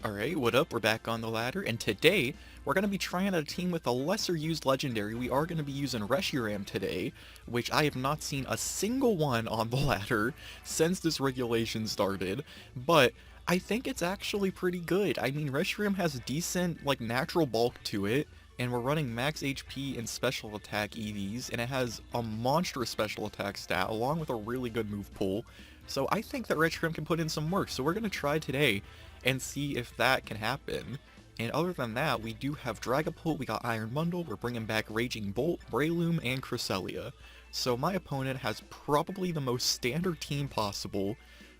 Alright, what up? We're back on the ladder, and today we're going to be trying out a team with a lesser used legendary. We are going to be using RESHIRAM today, which I have not seen a single one on the ladder since this regulation started, but I think it's actually pretty good. I mean, RESHIRAM has decent, natural bulk to it, and we're running max HP and special attack EVs, and it has a monstrous special attack stat along with a really good move pool. So I think that RESHIRAM can put in some work, so we're going to try today and see if that can happen. And other than that, we do have Dragapult, we got Iron Bundle, we're bringing back Raging Bolt, Breloom, and Cresselia. So my opponent has probably the most standard team possible.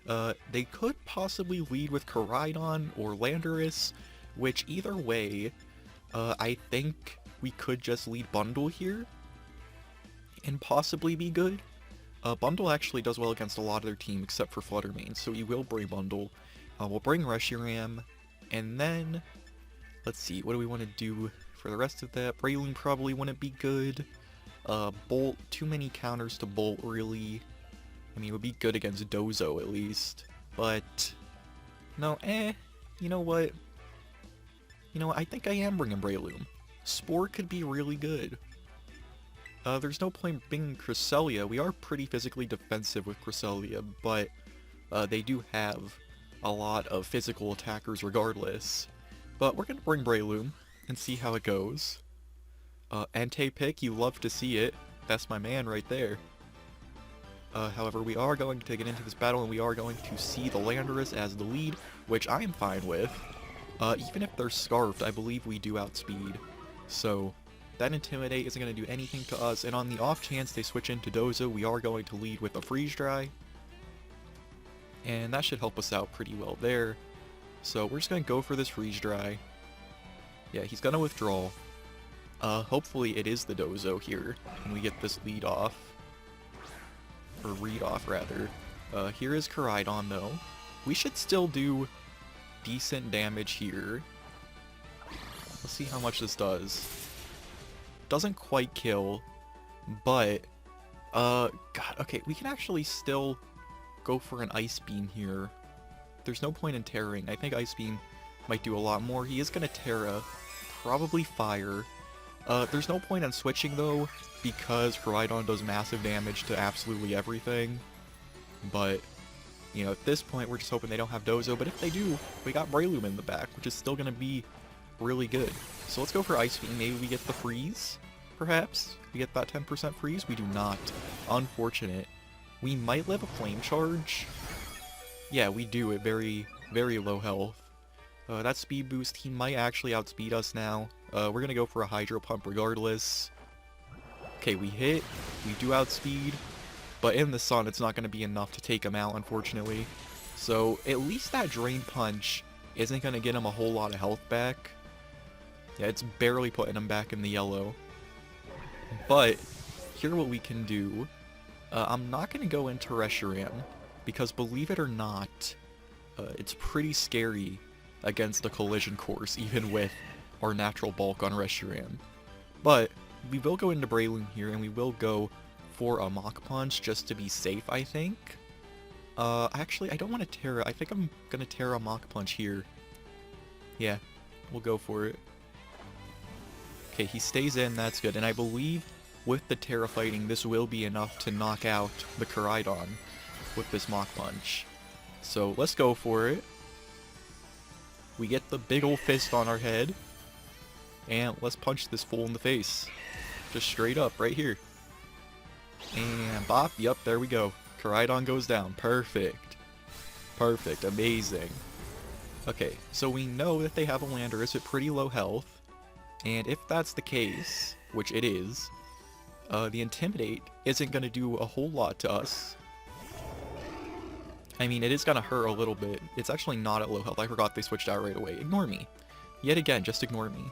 They could possibly lead with Koraidon or Landorus, which either way, I think we could just lead Bundle here and possibly be good. Bundle actually does well against a lot of their team except for Fluttermane, so he will bring Bundle. We'll bring RESHIRAM, and then, let's see, what do we want to do for the rest of that? Breloom probably wouldn't be good. Bolt, too many counters to Bolt, really. I mean, it would be good against Dozo, at least. But, no, you know what? I think I am bringing Breloom. Spore could be really good. There's no point bringing Cresselia. We are pretty physically defensive with Cresselia, but they do have a lot of physical attackers regardless. But we're going to bring Breloom and see how it goes. Dante pick, you love to see it. That's my man right there. However, we are going to get into this battle and we are going to see the Landorus as the lead, which I am fine with. Even if they're scarfed, I believe we do outspeed. So that Intimidate isn't going to do anything to us, and on the off chance they switch into Dozo, we are going to lead with a Freeze Dry. And that should help us out pretty well there. So we're just going to go for this Freeze Dry. Yeah, he's going to withdraw. Hopefully it is the Dozo here, and we get this lead off. Or read off, rather. Here is Koraidon, though. We should still do decent damage here. Let's see how much this does. Doesn't quite kill, but, God, okay, we can actually still go for an Ice Beam here. There's no point in Terraing. I think Ice Beam might do a lot more. He is going to Terra, probably Fire. There's no point in switching, though, because Koraidon does massive damage to absolutely everything. But, at this point, we're just hoping they don't have Dozo. But if they do, we got Breloom in the back, which is still going to be really good. So let's go for Ice Beam. Maybe we get the freeze, perhaps? We get that 10% freeze? We do not. Unfortunate. We might live a Flame Charge. Yeah, we do at very, very low health. That speed boost, he might actually outspeed us now. We're going to go for a Hydro Pump regardless. Okay, we hit. We do outspeed. But in the sun, it's not going to be enough to take him out, unfortunately. So at least that Drain Punch isn't going to get him a whole lot of health back. Yeah, it's barely putting him back in the yellow. But here's what we can do. I'm not going to go into RESHIRAM, because believe it or not, it's pretty scary against the collision course, even with our natural bulk on RESHIRAM. But we will go into Breloom here, and we will go for a Mach Punch just to be safe, I think. Actually, I don't want to Terra. I think I'm going to Terra Mach Punch here. Yeah, we'll go for it. Okay, he stays in, that's good, and I believe with the Terra fighting, this will be enough to knock out the Koraidon with this Mach Punch. So let's go for it. We get the big ol' fist on our head, and let's punch this fool in the face. Just straight up, right here. And bop, yep, there we go. Koraidon goes down. Perfect. Perfect, amazing. Okay, so we know that they have a Landorus at pretty low health, and if that's the case, which it is, the Intimidate isn't going to do a whole lot to us. I mean, it is going to hurt a little bit. It's actually not at low health. I forgot they switched out right away. Ignore me. Yet again, just ignore me.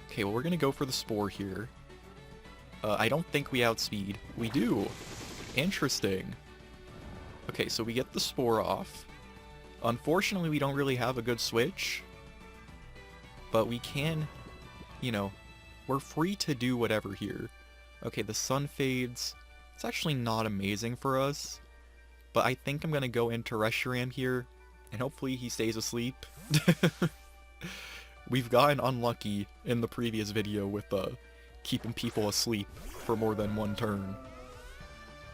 Okay, well, we're going to go for the Spore here. I don't think we outspeed. We do. Interesting. Okay, so we get the Spore off. Unfortunately, we don't really have a good switch. But we can, we're free to do whatever here. Okay, the sun fades. It's actually not amazing for us. But I think I'm going to go into RESHIRAM here and hopefully he stays asleep. We've gotten unlucky in the previous video with keeping people asleep for more than one turn.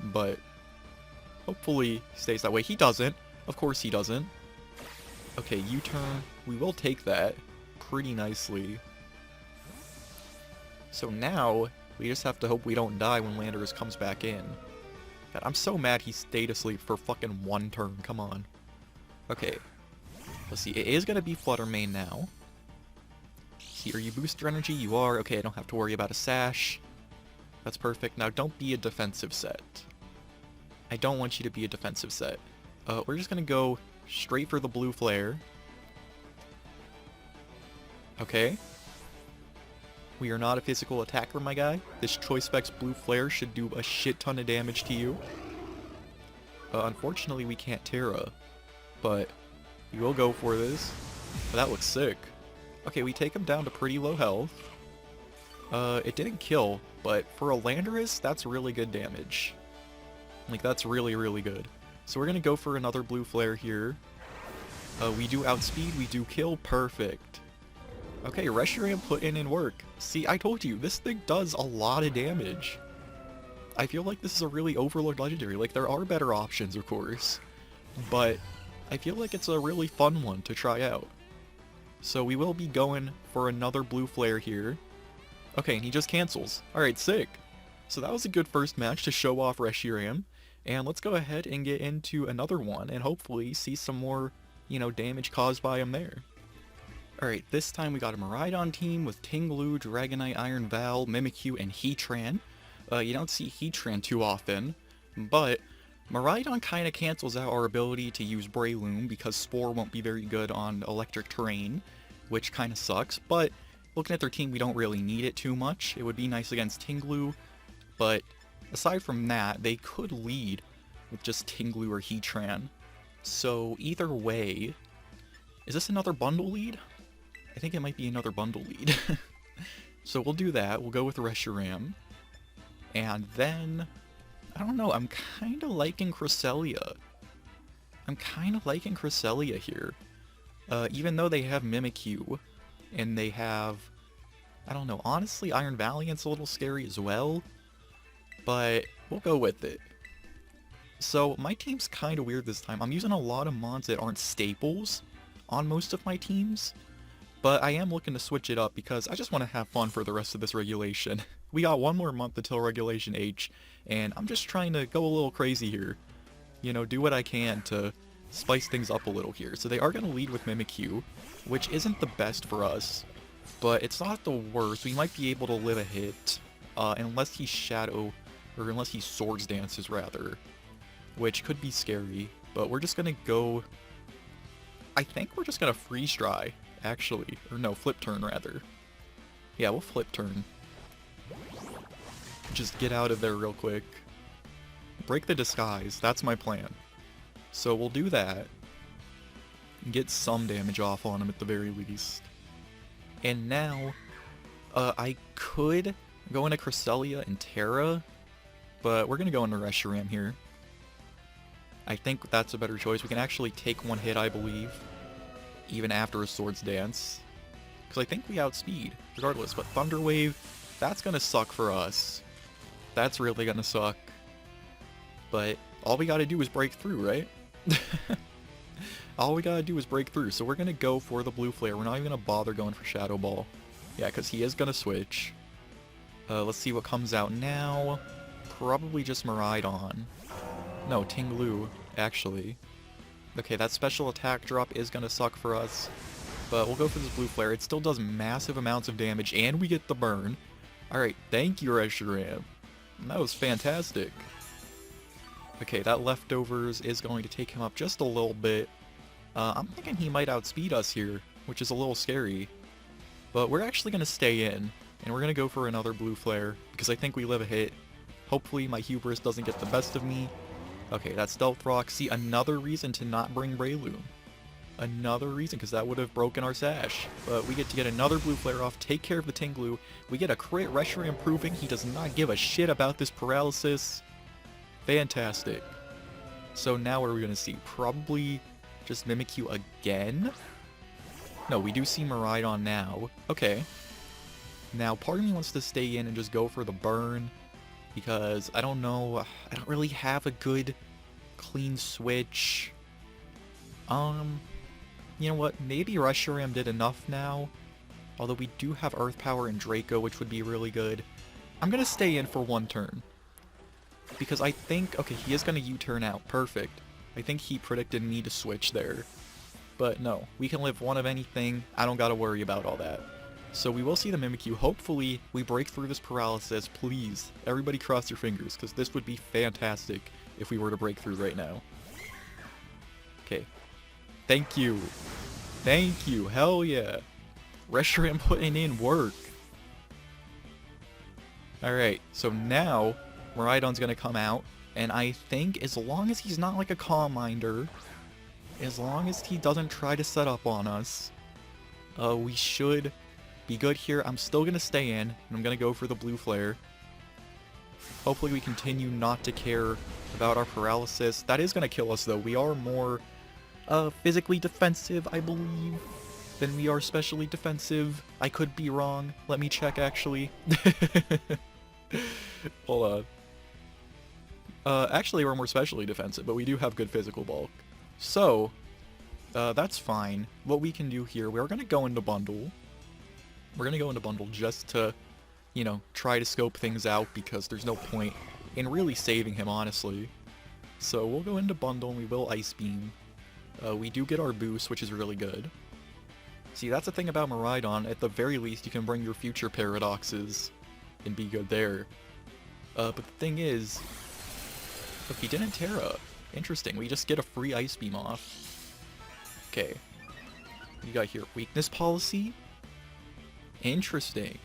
But hopefully he stays that way. He doesn't. Of course he doesn't. Okay, U-turn. We will take that pretty nicely. So now, we just have to hope we don't die when Landorus comes back in. God, I'm so mad he stayed asleep for fucking one turn. Come on. Okay. Let's see. It is going to be Flutter Mane now. See, are you booster energy? You are. Okay, I don't have to worry about a sash. That's perfect. Now, don't be a defensive set. I don't want you to be a defensive set. We're just going to go straight for the blue flare. Okay. We are not a physical attacker, my guy. This Choice Specs blue flare should do a shit ton of damage to you. Unfortunately, we can't Terra, but we will go for this. But that looks sick. Okay, we take him down to pretty low health. It didn't kill, but for a Landorus, that's really good damage. Like, that's really, really good. So we're gonna go for another blue flare here. We do outspeed, we do kill, perfect. Okay, RESHIRAM put in work. See, I told you, this thing does a lot of damage. I feel like this is a really overlooked legendary. Like, there are better options, of course, but I feel like it's a really fun one to try out. So we will be going for another blue flare here. Okay, and he just cancels. Alright, sick. So that was a good first match to show off RESHIRAM. And let's go ahead and get into another one and hopefully see some more, you know, damage caused by him there. Alright, this time we got a Miraidon team with Tinglu, Dragonite, Iron Val, Mimikyu, and Heatran. You don't see Heatran too often, but Miraidon kind of cancels out our ability to use Breloom because Spore won't be very good on electric terrain, which kind of sucks, but looking at their team, we don't really need it too much. It would be nice against Tinglu, but aside from that, they could lead with just Tinglu or Heatran. So either way, is this another bundle lead? I think it might be another bundle lead. So we'll do that. We'll go with RESHIRAM. And then, I don't know, I'm kind of liking Cresselia. Here. Even though they have Mimikyu, and they have, I don't know, honestly, Iron Valiant's a little scary as well. But we'll go with it. So my team's kind of weird this time. I'm using a lot of mods that aren't staples on most of my teams. But I am looking to switch it up because I just want to have fun for the rest of this regulation. We got one more month until Regulation H, and I'm just trying to go a little crazy here. You know, do what I can to spice things up a little here. So they are going to lead with Mimikyu, which isn't the best for us, but it's not the worst. We might be able to live a hit, unless he Shadow, or unless he Swords Dances rather, which could be scary. But we're just going to go, I think we're just going to Freeze Dry. Actually, or no, Flip Turn rather. Yeah, we'll Flip Turn. Just get out of there real quick. Break the disguise, that's my plan. So we'll do that. Get some damage off on him at the very least. And now, I could go into Cresselia and Terra, but we're gonna go into RESHIRAM here. I think that's a better choice. We can actually take one hit, I believe, even after a Swords Dance, because I think we outspeed, regardless. But Thunder Wave, that's gonna suck for us. That's really gonna suck. But all we gotta do is break through, right? All we gotta do is break through. So we're gonna go for the blue flare. We're not even gonna bother going for Shadow Ball. Yeah, because he is gonna switch. Let's see what comes out now. Probably just Miraidon. No, Tinglu, actually. Okay, that special attack drop is gonna suck for us, but we'll go for this blue flare. It still does massive amounts of damage, and we get the burn. Alright, thank you, RESHIRAM. That was fantastic. Okay, that Leftovers is going to take him up just a little bit. I'm thinking he might outspeed us here, which is a little scary. But we're actually gonna stay in, and we're gonna go for another blue flare, because I think we live a hit. Hopefully my hubris doesn't get the best of me. Okay, that's Stealth Rock. See, another reason to not bring Breloom. Another reason, because that would have broken our sash. But we get to get another blue flare off, take care of the Tinglu. We get a crit, RESHIRAM proving he does not give a shit about this paralysis. Fantastic. So now what are we going to see? Probably just Mimikyu again? No, we do see Miraidon now. Okay. Now, part of me wants to stay in and just go for the burn, because I don't know, I don't really have a good clean switch. You know what, maybe Reshiram did enough now, although we do have Earth Power and Draco, which would be really good. I'm gonna stay in for one turn, because I think, okay, he is gonna U-turn out, perfect. I think he predicted me to switch there, but no, we can live one of anything, I don't gotta worry about all that. So we will see the Mimikyu. Hopefully, we break through this paralysis. Please, everybody cross your fingers, because this would be fantastic if we were to break through right now. Okay. Thank you. Thank you. Hell yeah. Reshiram putting in work. Alright, so now, Miraidon's gonna come out, and I think as long as he's not like a Calm Minder, as long as he doesn't try to set up on us, we should be good here. I'm still gonna stay in, and I'm gonna go for the blue flare. Hopefully we continue not to care about our paralysis. That is gonna kill us though. We are more physically defensive, I believe, than we are specially defensive. I could be wrong. Let me check actually. Hold on. Actually we're more specially defensive, but we do have good physical bulk. So, that's fine. What we can do here, we're gonna go into bundle. We're gonna go into bundle just to, you know, try to scope things out, because there's no point in really saving him, honestly. So we'll go into bundle and we will Ice Beam. We do get our boost, which is really good. See, that's the thing about Miraidon. At the very least, you can bring your future paradoxes and be good there. But the thing is, if he didn't Terra, interesting, we just get a free Ice Beam off. Okay. What you got here? Weakness policy? Interesting.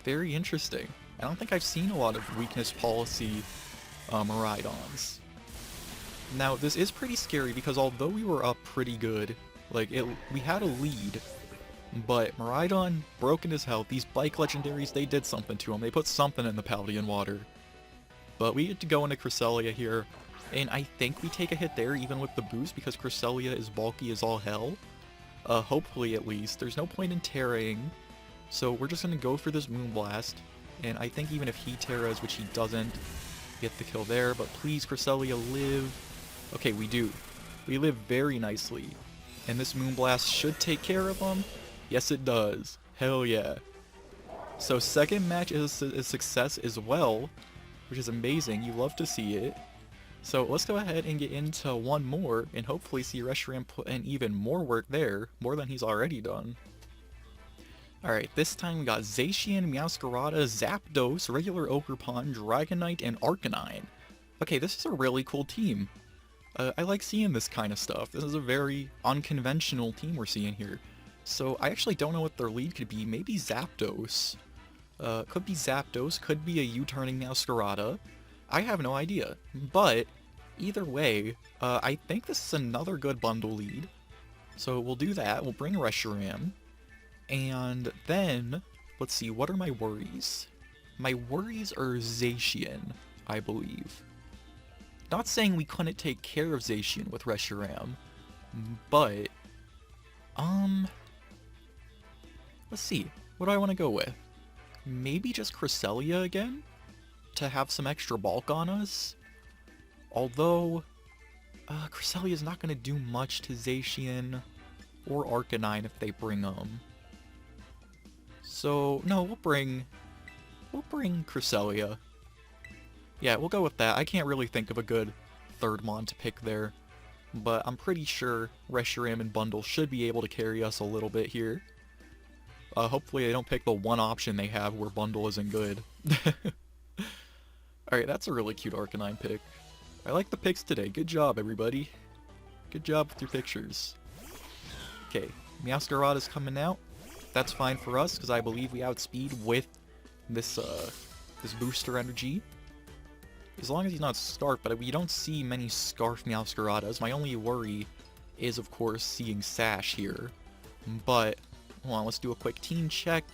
Very interesting. I don't think I've seen a lot of weakness policy Miraidons. Now, this is pretty scary because although we were up pretty good, like, we had a lead, but Miraidon broken his health. These bike legendaries, they did something to him. They put something in the Paldean water. But we get to go into Cresselia here, and I think we take a hit there even with the boost because Cresselia is bulky as all hell. Hopefully at least. There's no point in Terraing, so we're just gonna go for this Moonblast, and I think even if he Terras, which he doesn't, get the kill there, but please Cresselia live. Okay, we do. We live very nicely, and this Moonblast should take care of him. Yes it does. Hell yeah. So second match is a success as well, which is amazing. You love to see it. So let's go ahead and get into one more, and hopefully see Reshiram put in even more work there, more than he's already done. Alright, this time we got Zacian, Meowscarada, Zapdos, regular Ogerpon, Dragonite, and Arcanine. Okay, this is a really cool team. I like seeing this kind of stuff. This is a very unconventional team we're seeing here. So I actually don't know what their lead could be. Maybe Zapdos. Could be Zapdos, could be a U-turning Meowscarada. I have no idea, but either way, I think this is another good bundle lead. So we'll do that, we'll bring Reshiram, and then, let's see, what are my worries? My worries are Zacian, I believe. Not saying we couldn't take care of Zacian with Reshiram, but, let's see, what do I want to go with? Maybe just Cresselia again? To have some extra bulk on us. Although, Cresselia is not going to do much to Zacian or Arcanine if they bring them. So, no, we'll bring Cresselia. Yeah, we'll go with that. I can't really think of a good third mon to pick there, but I'm pretty sure Reshiram and Bundle should be able to carry us a little bit here. Hopefully they don't pick the one option they have where Bundle isn't good. Alright, that's a really cute Arcanine pick. I like the picks today. Good job, everybody. Good job with your pictures. Okay, Meowscarada's coming out. That's fine for us, because I believe we outspeed with this, this booster energy. As long as he's not Scarf, but we don't see many Scarf Meowscaradas. My only worry is, of course, seeing Sash here. But, hold on, let's do a quick team check.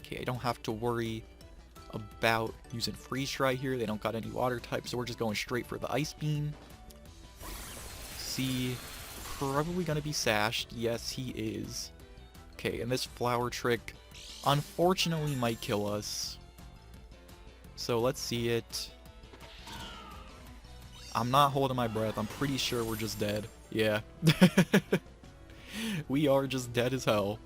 Okay, I don't have to worry about using Freeze Dry here. They don't got any water types, so we're just going straight for the Ice Beam. See, probably gonna be sashed. Yes, he is. Okay, and this flower trick, unfortunately, might kill us. So let's see it. I'm not holding my breath. I'm pretty sure we're just dead. Yeah. We are just dead as hell.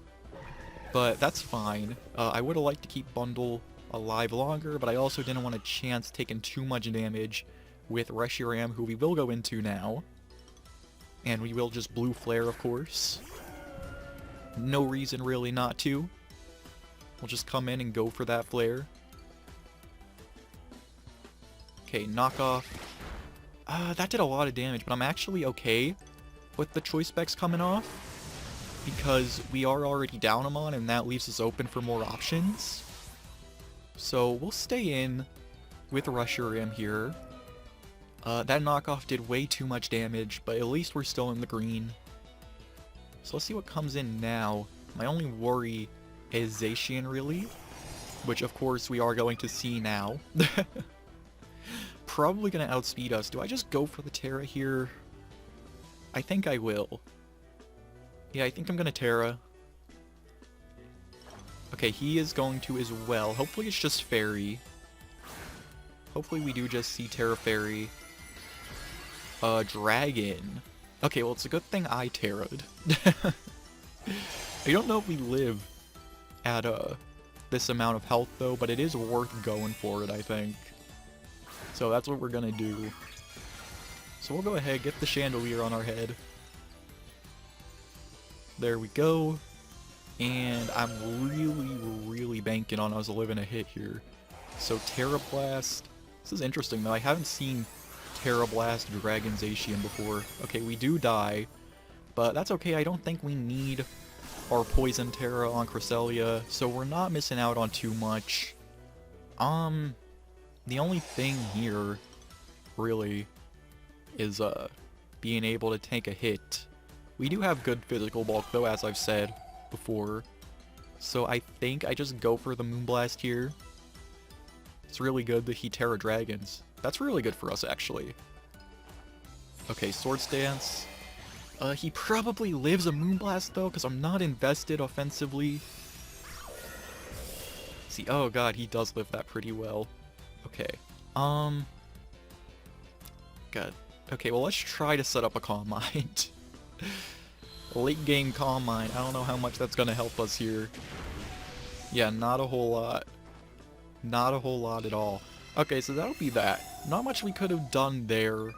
But that's fine. I would have liked to keep Bundle alive longer, but I also didn't want a chance taking too much damage with RESHIRAM, who we will go into now. And we will just Blue Flare, of course. No reason really not to. We'll just come in and go for that flare. Okay, knock off. That did a lot of damage, but I'm actually okay with the choice specs coming off, because we are already down him on, and that leaves us open for more options. So we'll stay in with RESHIRAM here. That knockoff did way too much damage, but at least we're still in the green. So let's see what comes in now. My only worry is Zacian, really, which of course we are going to see now. Probably gonna outspeed us. Do I just go for the Terra here? I think I will. Yeah, I think I'm gonna Terra. Okay, he is going to as well. Hopefully it's just Fairy. Hopefully we do just see Terra Fairy. Dragon. Okay, well it's a good thing I Terra'd. I don't know if we live at this amount of health though, but it is worth going for it, I think. So that's what we're gonna do. So we'll go ahead, get the chandelier on our head. There we go. And I'm really banking on us living a hit here. So Terra Blast. This is interesting though. I haven't seen Terra Blast Dragon Zacian before. Okay, we do die. But that's okay. I don't think we need our Poison Terra on Cresselia. So we're not missing out on too much. The only thing here, really, is being able to tank a hit. We do have good physical bulk though, as I've said before. So I think I just go for the Moonblast here. It's really good that he Terra Dragons. That's really good for us, actually. Okay, Swords Dance. He probably lives a Moonblast though, because I'm not invested offensively. See, oh god, he does live that pretty well. Okay. God. Okay, well let's try to set up a Calm Mind. Late game Calm Mind. I don't know how much that's gonna help us here. Yeah, not a whole lot. Not a whole lot at all. Okay, so that'll be that. Not much we could have done there.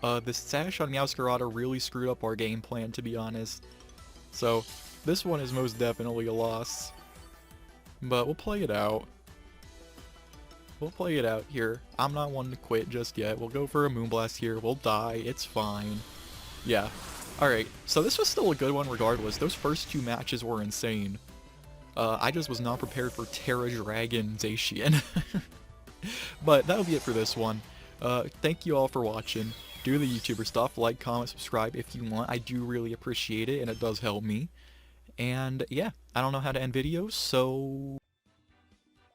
The Sash on Meowscarada really screwed up our game plan, to be honest. So, this one is most definitely a loss. But we'll play it out. We'll play it out here. I'm not one to quit just yet. We'll go for a Moonblast here. We'll die. It's fine. Yeah. Alright, so this was still a good one regardless. Those first two matches were insane. I just was not prepared for Terra Dragon Zacian. But that'll be it for this one. Thank you all for watching. Do the YouTuber stuff. Like, comment, subscribe if you want. I do really appreciate it, and it does help me. And yeah, I don't know how to end videos, so...